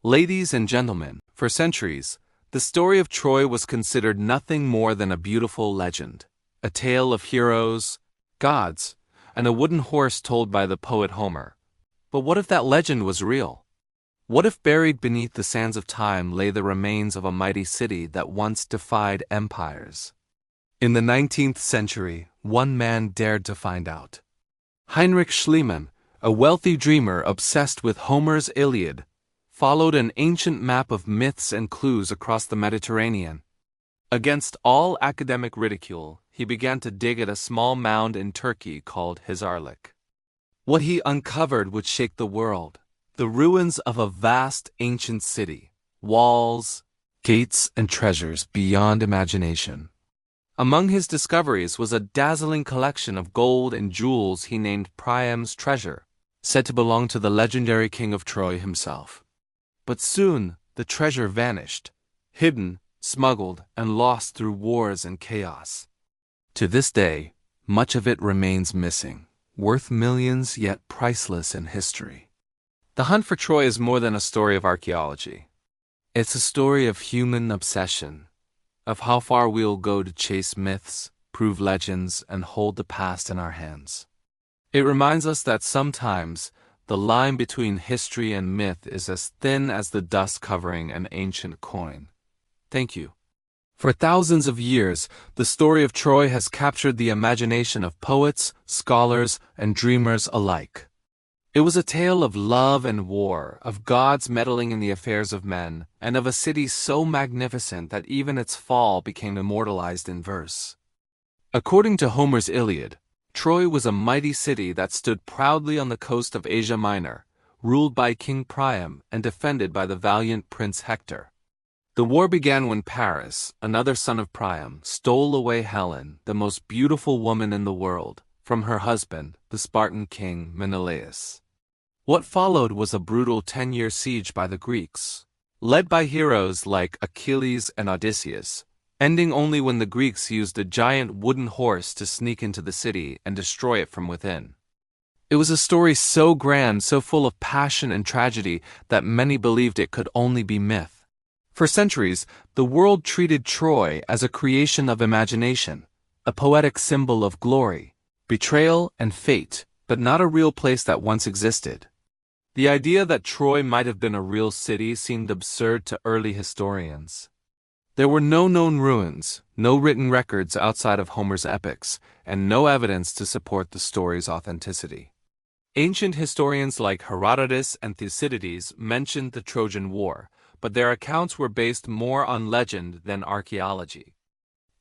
Ladies and gentlemen, for centuries, the story of Troy was considered nothing more than a beautiful legend, a tale of heroes, gods, and a wooden horse told by the poet Homer. But what if that legend was real? What if buried beneath the sands of time lay the remains of a mighty city that once defied empires? In the 19th century, one man dared to find out. Heinrich Schliemann, a wealthy dreamer obsessed with Homer's Iliad, followed an ancient map of myths and clues across the Mediterranean. Against all academic ridicule, he began to dig at a small mound in Turkey called Hisarlik. What he uncovered would shake the world: the ruins of a vast ancient city, walls, gates, and treasures beyond imagination. Among his discoveries was a dazzling collection of gold and jewels he named Priam's treasure, said to belong to the legendary king of Troy himself. But soon the treasure vanished, hidden, smuggled, and lost through wars and chaos. To this day, much of it remains missing, worth millions yet priceless in history. The hunt for Troy is more than a story of archaeology. It's a story of human obsession, of how far we'll go to chase myths, prove legends, and hold the past in our hands. It reminds us that sometimes the line between history and myth is as thin as the dust covering an ancient coin. Thank you. For thousands of years, the story of Troy has captured the imagination of poets, scholars, and dreamers alike. It was a tale of love and war, of gods meddling in the affairs of men, and of a city so magnificent that even its fall became immortalized in verse. According to Homer's Iliad, Troy was a mighty city that stood proudly on the coast of Asia Minor, ruled by King Priam and defended by the valiant Prince Hector. The war began when Paris, another son of Priam, stole away Helen, the most beautiful woman in the world, from her husband, the Spartan king Menelaus. What followed was a brutal 10-year siege by the Greeks, led by heroes like Achilles and Odysseus, ending only when the Greeks used a giant wooden horse to sneak into the city and destroy it from within. It was a story so grand, so full of passion and tragedy, that many believed it could only be myth. For centuries, the world treated Troy as a creation of imagination, a poetic symbol of glory, betrayal, and fate, but not a real place that once existed. The idea that Troy might have been a real city seemed absurd to early historians. There were no known ruins, no written records outside of Homer's epics, and no evidence to support the story's authenticity. Ancient historians like Herodotus and Thucydides mentioned the Trojan War, but their accounts were based more on legend than archaeology.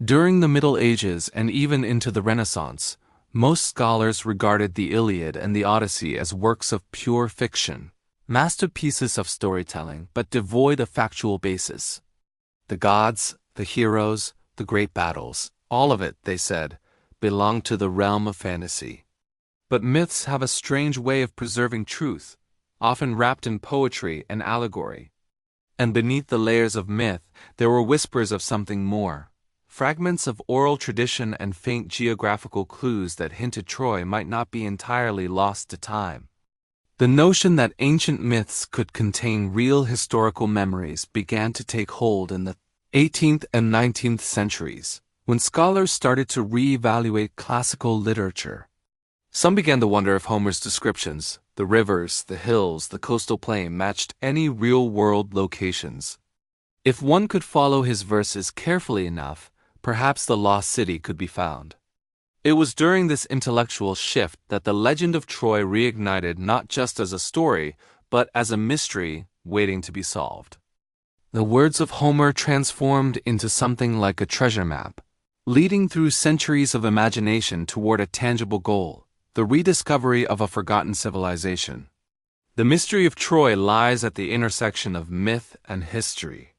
During the Middle Ages and even into the Renaissance, most scholars regarded the Iliad and the Odyssey as works of pure fiction, masterpieces of storytelling, but devoid of factual basis. The gods, the heroes, the great battles, all of it, they said, belonged to the realm of fantasy. But myths have a strange way of preserving truth, often wrapped in poetry and allegory. And beneath the layers of myth, there were whispers of something more, fragments of oral tradition and faint geographical clues that hinted Troy might not be entirely lost to time. The notion that ancient myths could contain real historical memories began to take hold in the 18th and 19th centuries, when scholars started to re-evaluate classical literature. Some began to wonder if Homer's descriptions, the rivers, the hills, the coastal plain, matched any real-world locations. If one could follow his verses carefully enough, perhaps the lost city could be found. It was during this intellectual shift that the legend of Troy reignited not just as a story, but as a mystery waiting to be solved. The words of Homer transformed into something like a treasure map, leading through centuries of imagination toward a tangible goal, the rediscovery of a forgotten civilization. The mystery of Troy lies at the intersection of myth and history.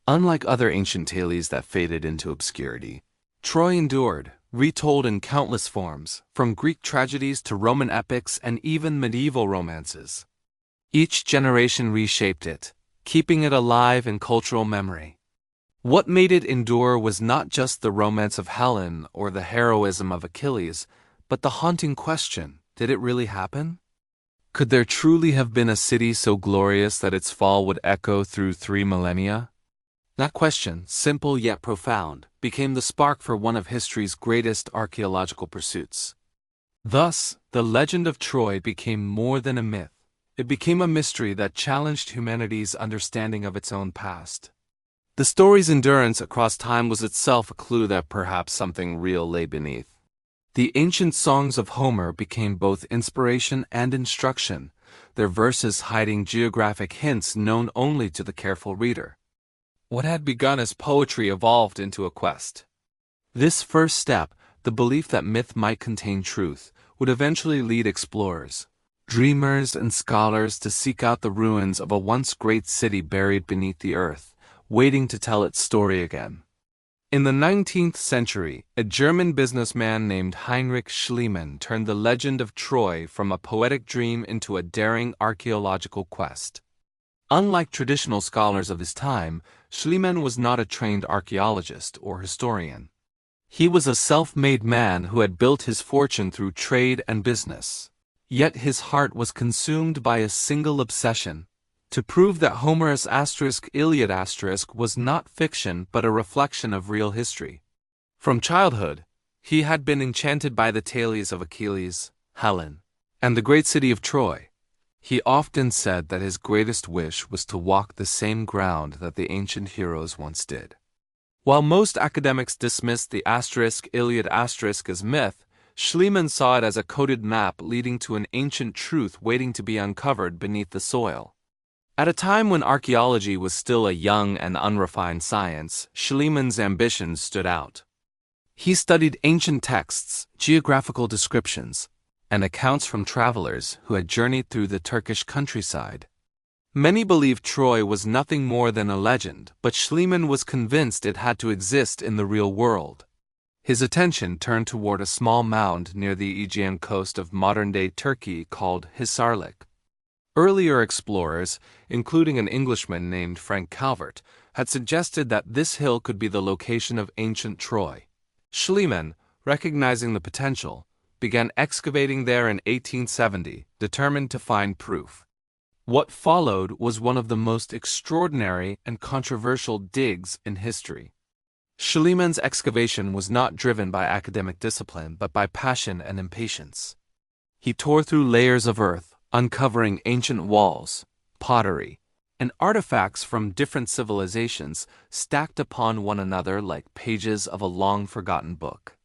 Unlike other ancient tales that faded into obscurity, Troy endured, retold in countless forms, from Greek tragedies to Roman epics and even medieval romances. Each generation reshaped it, keeping it alive in cultural memory. What made it endure was not just the romance of Helen or the heroism of Achilles, but the haunting question: did it really happen? Could there truly have been a city so glorious that its fall would echo through 3 millennia? That question, simple yet profound, became the spark for one of history's greatest archaeological pursuits. Thus, the legend of Troy became more than a myth. It became a mystery that challenged humanity's understanding of its own past. The story's endurance across time was itself a clue that perhaps something real lay beneath. The ancient songs of Homer became both inspiration and instruction, their verses hiding geographic hints known only to the careful reader. What had begun as poetry evolved into a quest. This first step, the belief that myth might contain truth, would eventually lead explorers, dreamers, and scholars to seek out the ruins of a once great city buried beneath the earth, waiting to tell its story again. In the 19th century, a German businessman named Heinrich Schliemann turned the legend of Troy from a poetic dream into a daring archaeological quest. Unlike traditional scholars of his time, Schliemann was not a trained archaeologist or historian. He was a self-made man who had built his fortune through trade and business. Yet his heart was consumed by a single obsession: to prove that Homer's Iliad was not fiction but a reflection of real history. From childhood, he had been enchanted by the tales of Achilles, Helen, and the great city of Troy. He often said that his greatest wish was to walk the same ground that the ancient heroes once did. While most academics dismissed the Iliad as myth, Schliemann saw it as a coded map leading to an ancient truth waiting to be uncovered beneath the soil. At a time when archaeology was still a young and unrefined science, Schliemann's ambitions stood out. He studied ancient texts, geographical descriptions, and accounts from travelers who had journeyed through the Turkish countryside. Many believed Troy was nothing more than a legend, but Schliemann was convinced it had to exist in the real world. His attention turned toward a small mound near the Aegean coast of modern-day Turkey called Hisarlik. Earlier explorers, including an Englishman named Frank Calvert, had suggested that this hill could be the location of ancient Troy. Schliemann, recognizing the potential, began excavating there in 1870, determined to find proof. What followed was one of the most extraordinary and controversial digs in history. Schliemann's excavation was not driven by academic discipline but by passion and impatience. He tore through layers of earth, uncovering ancient walls, pottery, and artifacts from different civilizations stacked upon one another like pages of a long-forgotten book.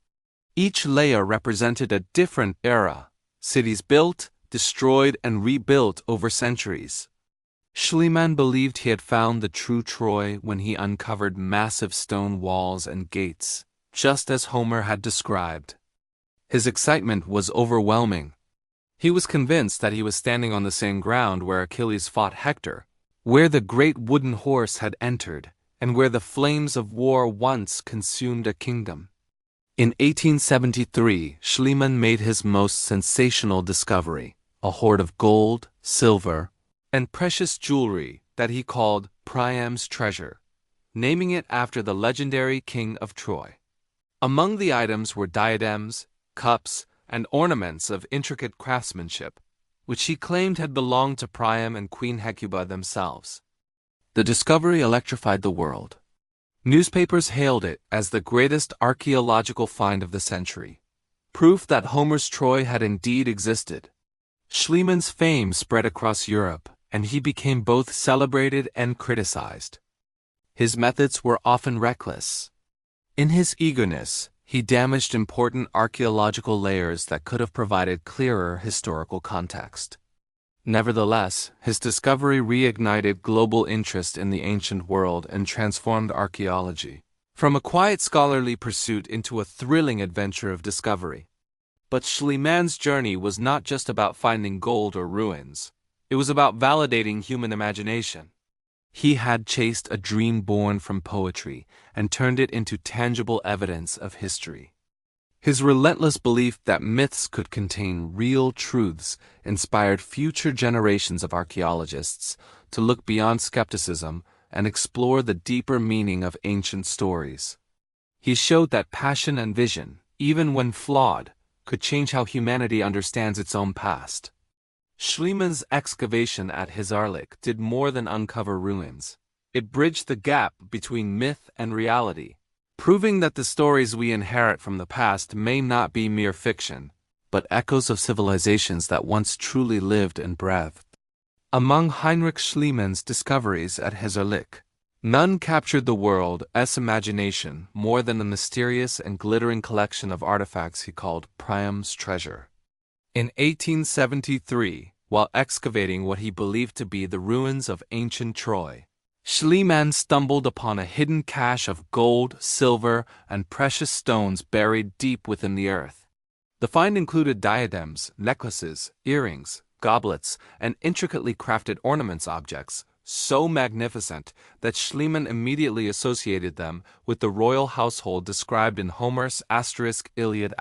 Each layer represented a different era, cities built, destroyed, and rebuilt over centuries. Schliemann believed he had found the true Troy when he uncovered massive stone walls and gates, just as Homer had described. His excitement was overwhelming. He was convinced that he was standing on the same ground where Achilles fought Hector, where the great wooden horse had entered, and where the flames of war once consumed a kingdom. In 1873, Schliemann made his most sensational discovery, a hoard of gold, silver, and precious jewelry that he called Priam's treasure, naming it after the legendary king of Troy. Among the items were diadems, cups, and ornaments of intricate craftsmanship, which he claimed had belonged to Priam and Queen Hecuba themselves. The discovery electrified the world. Newspapers hailed it as the greatest archaeological find of the century, proof that Homer's Troy had indeed existed. Schliemann's fame spread across Europe, and he became both celebrated and criticized. His methods were often reckless. In his eagerness, he damaged important archaeological layers that could have provided clearer historical context. Nevertheless, his discovery reignited global interest in the ancient world and transformed archaeology from a quiet scholarly pursuit into a thrilling adventure of discovery. But Schliemann's journey was not just about finding gold or ruins. It was about validating human imagination. He had chased a dream born from poetry and turned it into tangible evidence of history. His relentless belief that myths could contain real truths inspired future generations of archaeologists to look beyond skepticism and explore the deeper meaning of ancient stories. He showed that passion and vision, even when flawed, could change how humanity understands its own past. Schliemann's excavation at Hisarlik did more than uncover ruins. It bridged the gap between myth and reality, proving that the stories we inherit from the past may not be mere fiction, but echoes of civilizations that once truly lived and breathed. Among Heinrich Schliemann's discoveries at Hisarlik, none captured the world's imagination more than the mysterious and glittering collection of artifacts he called Priam's treasure. In 1873, while excavating what he believed to be the ruins of ancient Troy, Schliemann stumbled upon a hidden cache of gold, silver, and precious stones buried deep within the earth. The find included diadems, necklaces, earrings, goblets, and intricately crafted ornaments objects, so magnificent that Schliemann immediately associated them with the royal household described in Homer's *Iliad*.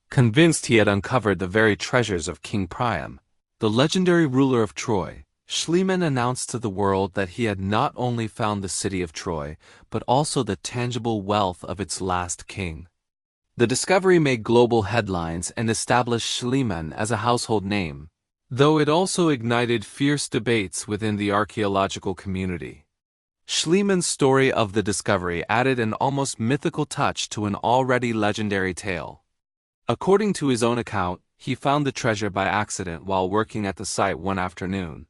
Convinced he had uncovered the very treasures of King Priam, the legendary ruler of Troy, Schliemann announced to the world that he had not only found the city of Troy, but also the tangible wealth of its last king. The discovery made global headlines and established Schliemann as a household name, though it also ignited fierce debates within the archaeological community. Schliemann's story of the discovery added an almost mythical touch to an already legendary tale. According to his own account, he found the treasure by accident while working at the site one afternoon.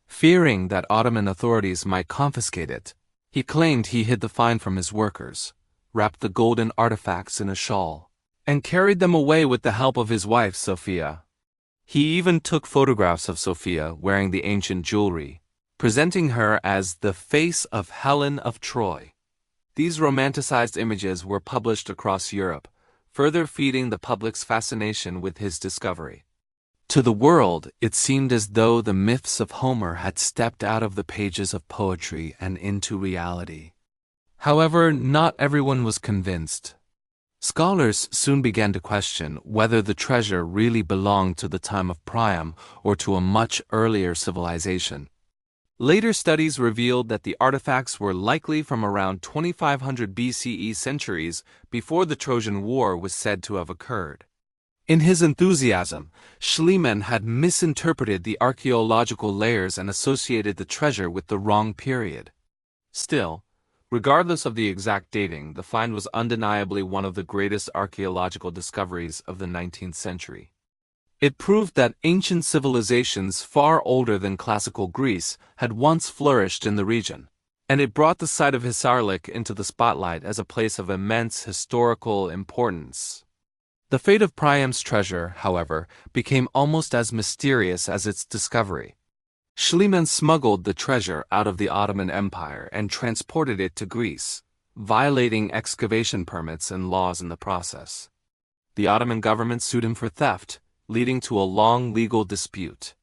Fearing that Ottoman authorities might confiscate it, he claimed he hid the find from his workers, wrapped the golden artifacts in a shawl, and carried them away with the help of his wife, Sophia. He even took photographs of Sophia wearing the ancient jewelry, presenting her as the face of Helen of Troy. These romanticized images were published across Europe, further feeding the public's fascination with his discovery. To the world, it seemed as though the myths of Homer had stepped out of the pages of poetry and into reality. However, not everyone was convinced. Scholars soon began to question whether the treasure really belonged to the time of Priam or to a much earlier civilization. Later studies revealed that the artifacts were likely from around 2500 BCE, centuries before the Trojan War was said to have occurred. In his enthusiasm, Schliemann had misinterpreted the archaeological layers and associated the treasure with the wrong period. Still, regardless of the exact dating, the find was undeniably one of the greatest archaeological discoveries of the 19th century. It proved that ancient civilizations far older than classical Greece had once flourished in the region, and it brought the site of Hisarlik into the spotlight as a place of immense historical importance. The fate of Priam's treasure, however, became almost as mysterious as its discovery. Schliemann smuggled the treasure out of the Ottoman Empire and transported it to Greece, violating excavation permits and laws in the process. The Ottoman government sued him for theft, leading to a long legal dispute.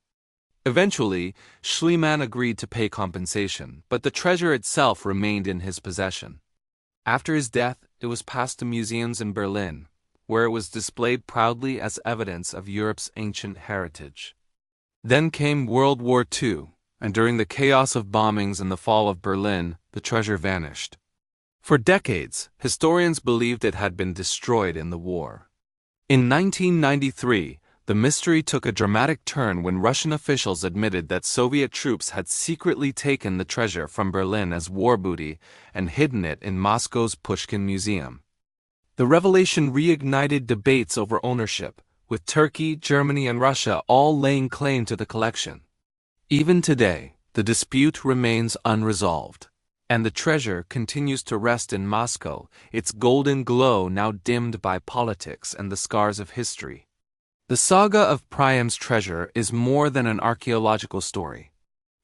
Eventually, Schliemann agreed to pay compensation, but the treasure itself remained in his possession. After his death, it was passed to museums in Berlin, where it was displayed proudly as evidence of Europe's ancient heritage. Then came World War II, and during the chaos of bombings and the fall of Berlin, the treasure vanished. For decades, historians believed it had been destroyed in the war. In 1993, the mystery took a dramatic turn when Russian officials admitted that Soviet troops had secretly taken the treasure from Berlin as war booty and hidden it in Moscow's Pushkin Museum. The revelation reignited debates over ownership, with Turkey, Germany, and Russia all laying claim to the collection. Even today, the dispute remains unresolved, and the treasure continues to rest in Moscow, its golden glow now dimmed by politics and the scars of history. The saga of Priam's treasure is more than an archaeological story.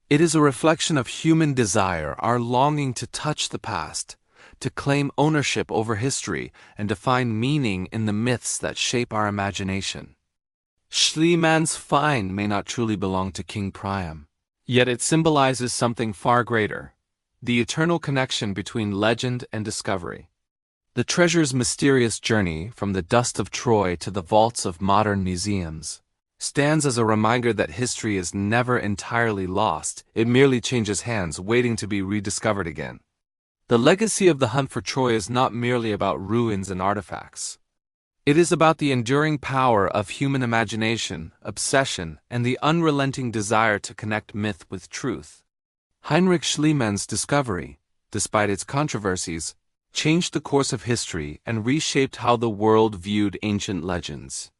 It is a reflection of human desire, our longing to touch the past, to claim ownership over history, and to find meaning in the myths that shape our imagination. Schliemann's find may not truly belong to King Priam, yet it symbolizes something far greater: the eternal connection between legend and discovery. The treasure's mysterious journey from the dust of Troy to the vaults of modern museums stands as a reminder that history is never entirely lost, it merely changes hands, waiting to be rediscovered again. The legacy of the hunt for Troy is not merely about ruins and artifacts. It is about the enduring power of human imagination, obsession, and the unrelenting desire to connect myth with truth. Heinrich Schliemann's discovery, despite its controversies, changed the course of history and reshaped how the world viewed ancient legends.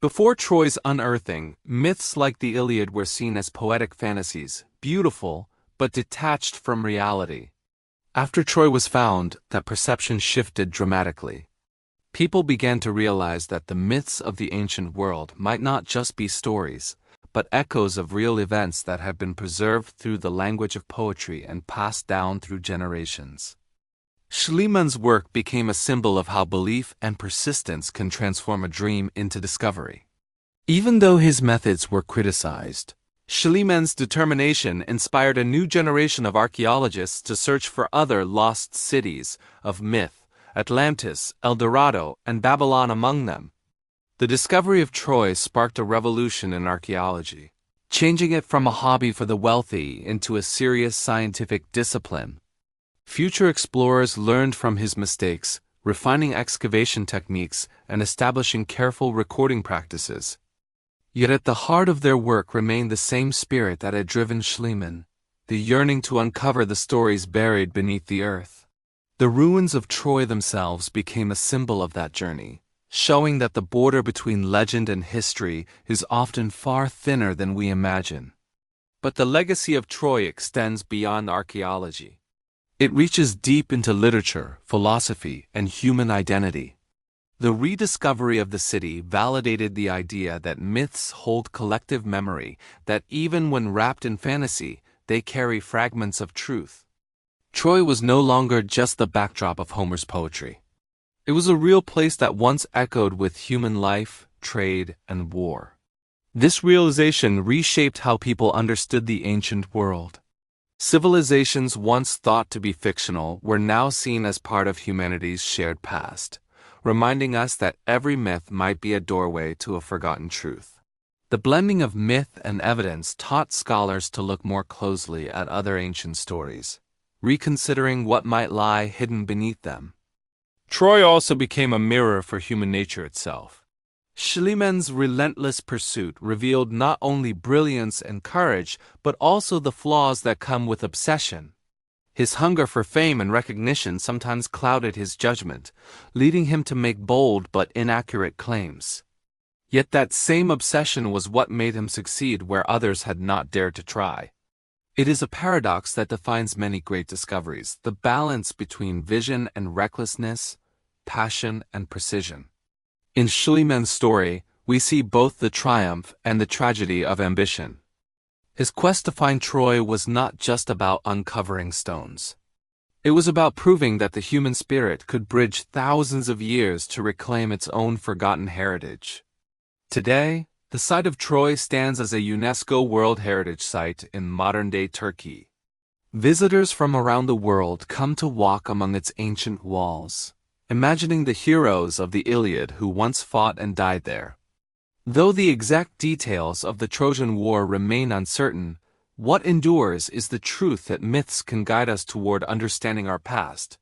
Before Troy's unearthing, myths like the Iliad were seen as poetic fantasies, beautiful, but detached from reality. After Troy was found, that perception shifted dramatically. People began to realize that the myths of the ancient world might not just be stories, but echoes of real events that have been preserved through the language of poetry and passed down through generations. Schliemann's work became a symbol of how belief and persistence can transform a dream into discovery. Even though his methods were criticized, Schliemann's determination inspired a new generation of archaeologists to search for other lost cities of myth, Atlantis, El Dorado, and Babylon among them. The discovery of Troy sparked a revolution in archaeology, changing it from a hobby for the wealthy into a serious scientific discipline. Future explorers learned from his mistakes, refining excavation techniques and establishing careful recording practices. Yet at the heart of their work remained the same spirit that had driven Schliemann, the yearning to uncover the stories buried beneath the earth. The ruins of Troy themselves became a symbol of that journey, showing that the border between legend and history is often far thinner than we imagine. But the legacy of Troy extends beyond archaeology. It reaches deep into literature, philosophy, and human identity. The rediscovery of the city validated the idea that myths hold collective memory, that even when wrapped in fantasy, they carry fragments of truth. Troy was no longer just the backdrop of Homer's poetry. It was a real place that once echoed with human life, trade, and war. This realization reshaped how people understood the ancient world. Civilizations once thought to be fictional were now seen as part of humanity's shared past, reminding us that every myth might be a doorway to a forgotten truth. The blending of myth and evidence taught scholars to look more closely at other ancient stories, reconsidering what might lie hidden beneath them. Troy also became a mirror for human nature itself. Schliemann's relentless pursuit revealed not only brilliance and courage, but also the flaws that come with obsession. His hunger for fame and recognition sometimes clouded his judgment, leading him to make bold but inaccurate claims. Yet that same obsession was what made him succeed where others had not dared to try. It is a paradox that defines many great discoveries, the balance between vision and recklessness, passion and precision. In Schliemann's story, we see both the triumph and the tragedy of ambition. His quest to find Troy was not just about uncovering stones. It was about proving that the human spirit could bridge thousands of years to reclaim its own forgotten heritage. Today, the site of Troy stands as a UNESCO World Heritage Site in modern-day Turkey. Visitors from around the world come to walk among its ancient walls, imagining the heroes of the Iliad who once fought and died there. Though the exact details of the Trojan War remain uncertain, what endures is the truth that myths can guide us toward understanding our past.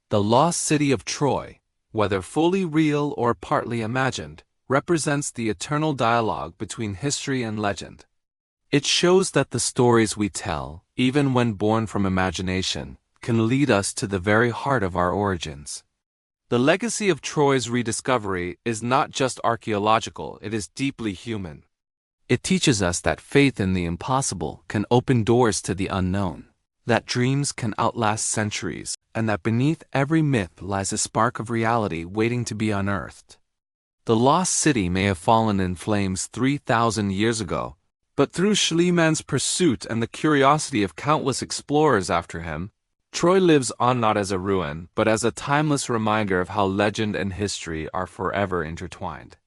The lost city of Troy, whether fully real or partly imagined, represents the eternal dialogue between history and legend. It shows that the stories we tell, even when born from imagination, can lead us to the very heart of our origins. The legacy of Troy's rediscovery is not just archaeological, it is deeply human. It teaches us that faith in the impossible can open doors to the unknown, that dreams can outlast centuries, and that beneath every myth lies a spark of reality waiting to be unearthed. The lost city may have fallen in flames 3,000 years ago, but through Schliemann's pursuit and the curiosity of countless explorers after him, Troy lives on not as a ruin, but as a timeless reminder of how legend and history are forever intertwined.